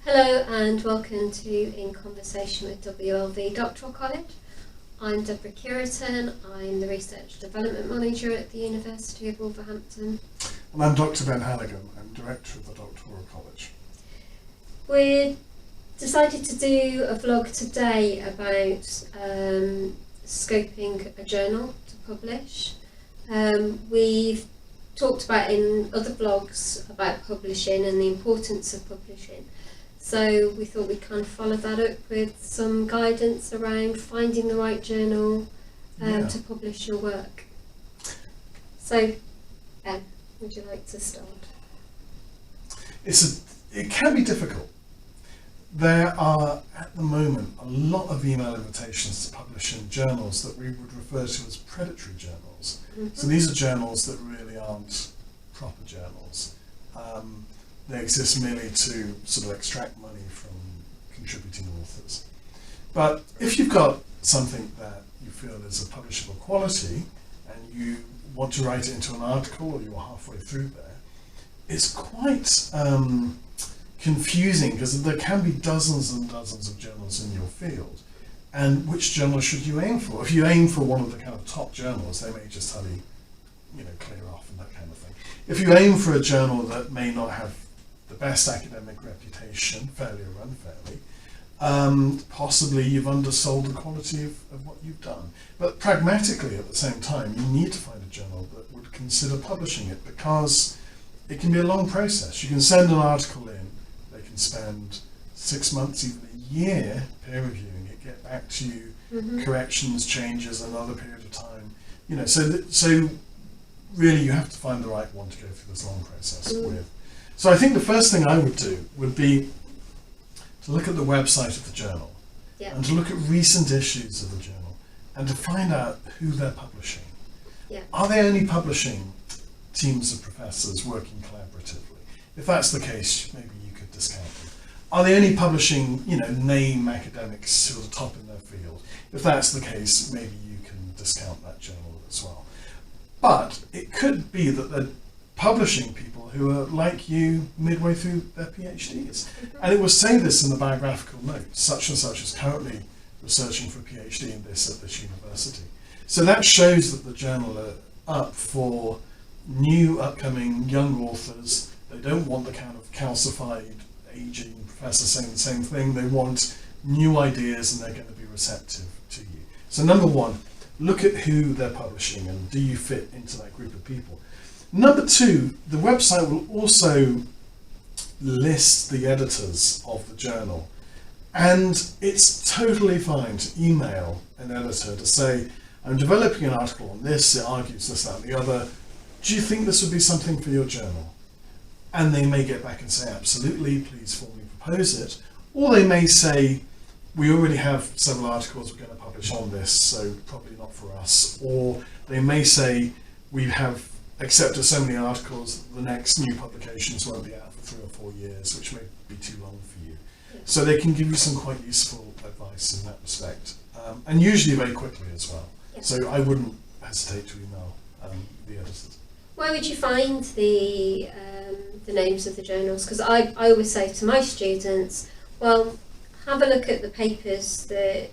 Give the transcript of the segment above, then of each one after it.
Hello and welcome to In Conversation with WLV Doctoral College. I'm Deborah Curitan, I'm the Research Development Manager at the University of Wolverhampton. And I'm Dr. Ben Halligan, I'm Director of the Doctoral College. We decided to do a vlog today about scoping a journal to publish. We've talked about in other vlogs about publishing and the importance of publishing. So we thought we'd kind of follow that up with some guidance around finding the right journal to publish your work. So, Ben, would you like to start? It can be difficult. There are, at the moment, a lot of email invitations to publish in journals that we would refer to as predatory journals. Mm-hmm. So these are journals that really aren't proper journals. They exist merely to sort of extract money from contributing authors. But if you've got something that you feel is of publishable quality and you want to write it into an article or you're halfway through there, it's quite confusing because there can be dozens and dozens of journals in your field. And which journal should you aim for? If you aim for one of the kind of top journals, they may just tell you, clear off and that kind of thing. If you aim for a journal that may not have the best academic reputation, fairly or unfairly, possibly you've undersold the quality of what you've done. But pragmatically at the same time, you need to find a journal that would consider publishing it because it can be a long process. You can send an article in, they can spend 6 months, even a year peer reviewing it, get back to you, corrections, changes, another period of time. So really you have to find the right one to go through this long process with. So I think the first thing I would do would be to look at the website of the journal and to look at recent issues of the journal and to find out who they're publishing. Yeah. Are they only publishing teams of professors working collaboratively? If that's the case, maybe you could discount them. Are they only publishing, name academics who are the top in their field? If that's the case, maybe you can discount that journal as well. But it could be that they're publishing people who are like you midway through their PhDs. And it will say this in the biographical note, such and such is currently researching for a PhD in this at this university. So that shows that the journal are up for new, upcoming, young authors. They don't want the kind of calcified, aging professor saying the same thing. They want new ideas and they're going to be receptive to you. So number one, look at who they're publishing and do you fit into that group of people. Number two, the website will also list the editors of the journal. And it's totally fine to email an editor to say, I'm developing an article on this, it argues this, that, and the other. Do you think this would be something for your journal? And they may get back and say, absolutely, please formally propose it. Or they may say, we already have several articles we're going to publish on this, so probably not for us. Or they may say, we have accepted so many articles, the next new publications won't be out for 3 or 4 years, which may be too long for you. Yeah. So they can give you some quite useful advice in that respect, and usually very quickly as well. Yeah. So I wouldn't hesitate to email the editors. Where would you find the names of the journals? Because I always say to my students, well, have a look at the papers that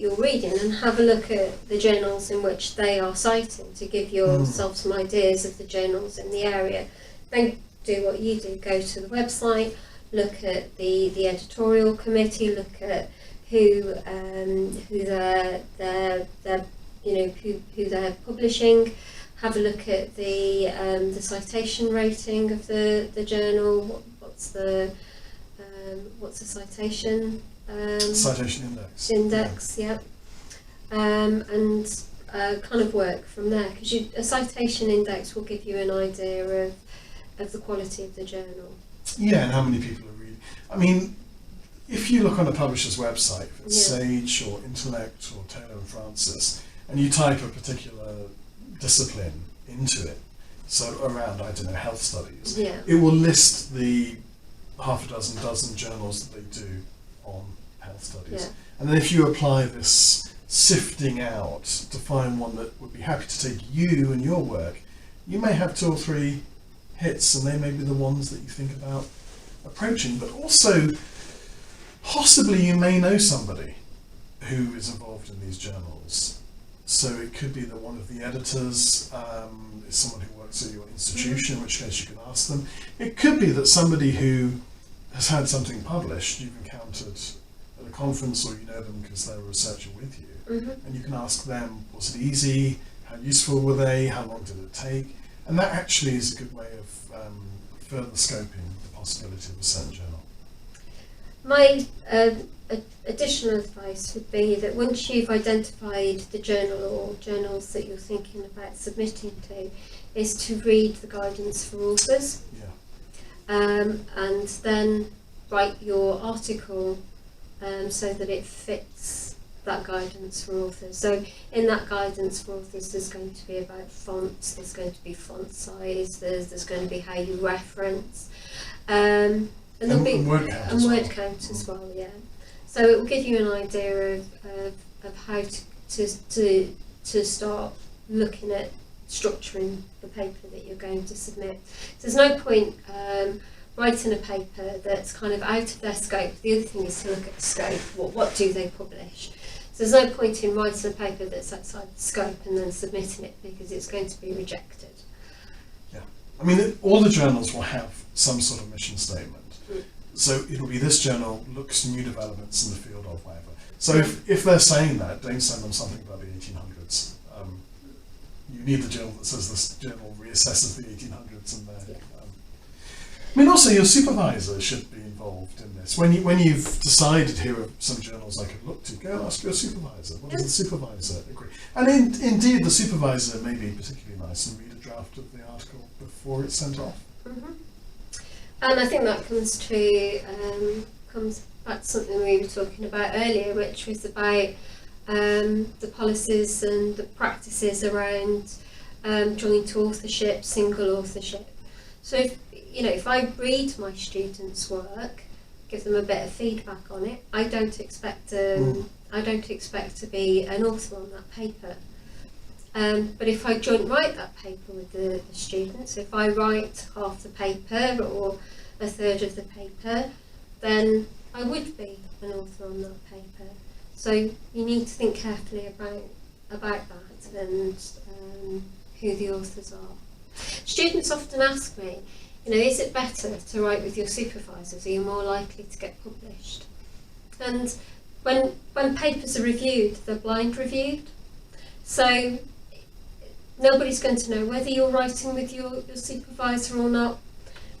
you're reading and have a look at the journals in which they are citing to give yourself some ideas of the journals in the area. Then do what you do, go to the website, look at the editorial committee, look at who they're publishing, have a look at the citation rating of the journal. What's the citation? Citation index. Yeah. And kind of work from there, because a citation index will give you an idea of the quality of the journal. Yeah, and how many people are reading. I mean, if you look on a publisher's website, if it's Sage or Intellect or Taylor and Francis, and you type a particular discipline into it, so around, health studies, it will list the half a dozen journals that they do on health studies. Yeah. And then if you apply this sifting out to find one that would be happy to take you and your work, you may have 2 or 3 hits, and they may be the ones that you think about approaching, but also possibly you may know somebody who is involved in these journals. So it could be that one of the editors is someone who works at your institution, in which case you can ask them. It could be that somebody who has had something published you've encountered at a conference, or you know them because they're a researcher with you, and you can ask them, was it easy, how useful were they, how long did it take? And that actually is a good way of further scoping the possibility of a certain journal. My additional advice would be that once you've identified the journal or journals that you're thinking about submitting to, is to read the guidance for authors, and then write your article so that it fits that guidance for authors. So in that guidance for authors, there's going to be about fonts, there's going to be font size, there's going to be how you reference, and there'll be word count as well. Yeah. So it will give you an idea of how to start looking at structuring the paper that you're going to submit. So there's no point writing a paper that's kind of out of their scope. The other thing is to look at the scope. What do they publish? So there's no point in writing a paper that's outside the scope and then submitting it, because it's going to be rejected. Yeah, I mean, all the journals will have some sort of mission statement. So it'll be, this journal looks to new developments in the field of whatever. So if they're saying that, don't send them something about the 1800s. You need the journal that says this journal reassesses the 1800s in there. I mean, also your supervisor should be involved in this. When you've decided here are some journals I could look to, go and ask your supervisor. What does the supervisor agree? And indeed, the supervisor may be particularly nice and read a draft of the article before it's sent off. And I think that comes back to something we were talking about earlier, which was about the policies and the practices around joint authorship, single authorship. So if I read my students' work, give them a bit of feedback on it, I don't expect to be an author on that paper. But if I joint write that paper with the students, if I write half the paper or a third of the paper, then I would be an author on that paper. So you need to think carefully about that and who the authors are. Students often ask me, is it better to write with your supervisors? Are you more likely to get published? And when papers are reviewed, they're blind reviewed. So nobody's going to know whether you're writing with your supervisor or not.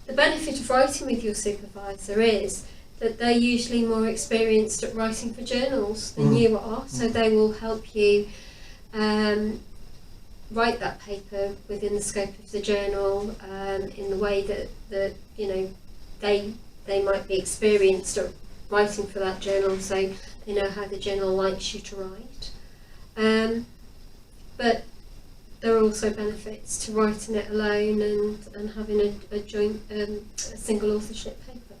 The benefit of writing with your supervisor is that they're usually more experienced at writing for journals than you are, so they will help you write that paper within the scope of the journal in the way that they might be experienced at writing for that journal, so they know how the journal likes you to write. But there are also benefits to writing it alone and having a joint, a single authorship paper.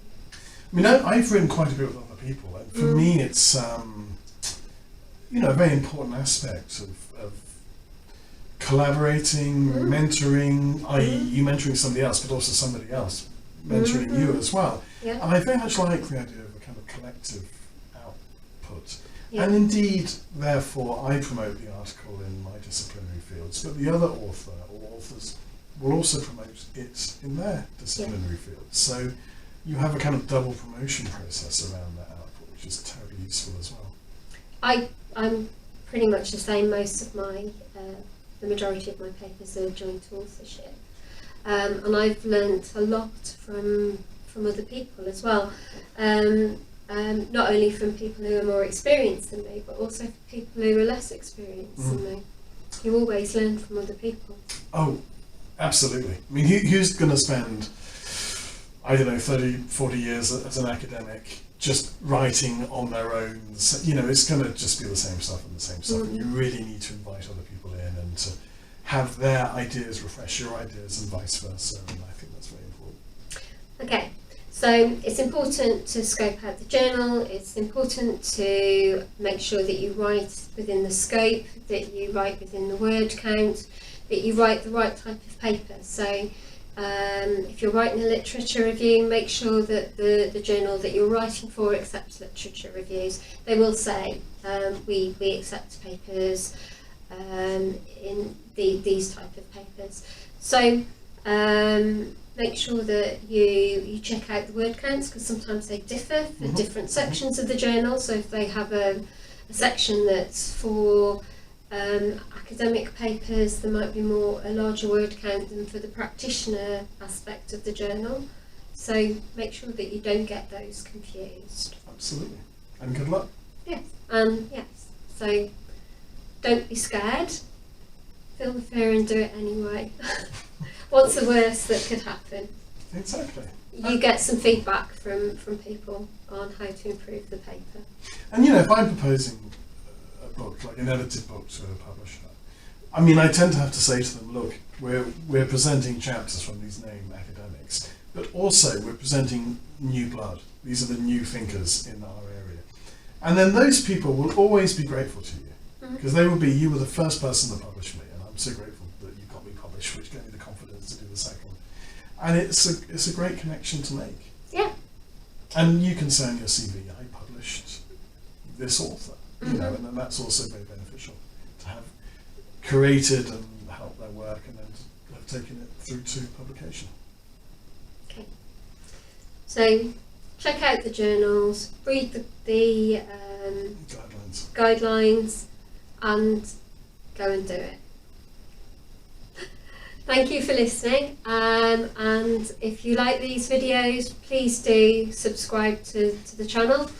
I mean, I've written quite a bit with other people, and for me it's a very important aspect of collaborating, mentoring, i.e. you mentoring somebody else, but also somebody else mentoring you as well. Yeah. And I very much like the idea of a kind of collective output. Yeah. And indeed, therefore, I promote the article in my disciplinary fields, but the other author or authors will also promote it in their disciplinary fields. So you have a kind of double promotion process around that output, which is terribly useful as well. I'm pretty much the same. Most of the majority of my papers are joint authorship, and I've learnt a lot from other people as well. Not only from people who are more experienced than me, but also from people who are less experienced than me. You always learn from other people. Oh, absolutely. I mean, who's going to spend, 30, 40 years as an academic just writing on their own? It's going to just be the same stuff and the same stuff. And you really need to invite other people in and to have their ideas refresh your ideas and vice versa. And I think that's very important. Okay. So it's important to scope out the journal, it's important to make sure that you write within the scope, that you write within the word count, that you write the right type of paper. So If you're writing a literature review, make sure that the journal that you're writing for accepts literature reviews. They will say, we accept papers in these type of papers. So make sure that you check out the word counts, because sometimes they differ for different sections of the journal. So if they have a section that's for academic papers, there might be a larger word count than for the practitioner aspect of the journal. So make sure that you don't get those confused. Absolutely. And good luck. Yes, and yes. So don't be scared. Feel the fear and do it anyway. What's the worst that could happen? Exactly. You get some feedback from people on how to improve the paper. And if I'm proposing a book, like an edited book to a publisher, I mean, I tend to have to say to them, look, we're presenting chapters from these name academics, but also we're presenting new blood. These are the new thinkers in our area. And then those people will always be grateful to you, because you were the first person to publish me, and I'm so grateful that you got me published, which gave me the confidence to do the second. And it's a great connection to make. Yeah. And you can say on your CV, I published this author, and then that's also very beneficial to have created and helped their work and then to have taken it through to publication. Okay. So check out the journals, read the guidelines, and go and do it. Thank you for listening, and if you like these videos, please do subscribe to the channel.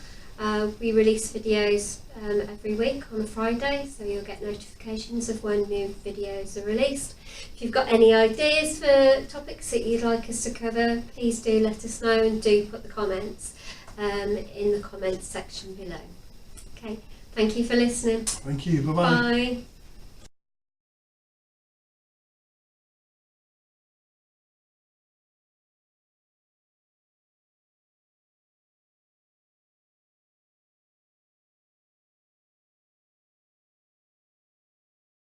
We release videos every week on a Friday, so you'll get notifications of when new videos are released. If you've got any ideas for topics that you'd like us to cover, please do let us know, and do put the comments in the comments section below. Okay, thank you for listening. Thank you, bye-bye. Bye.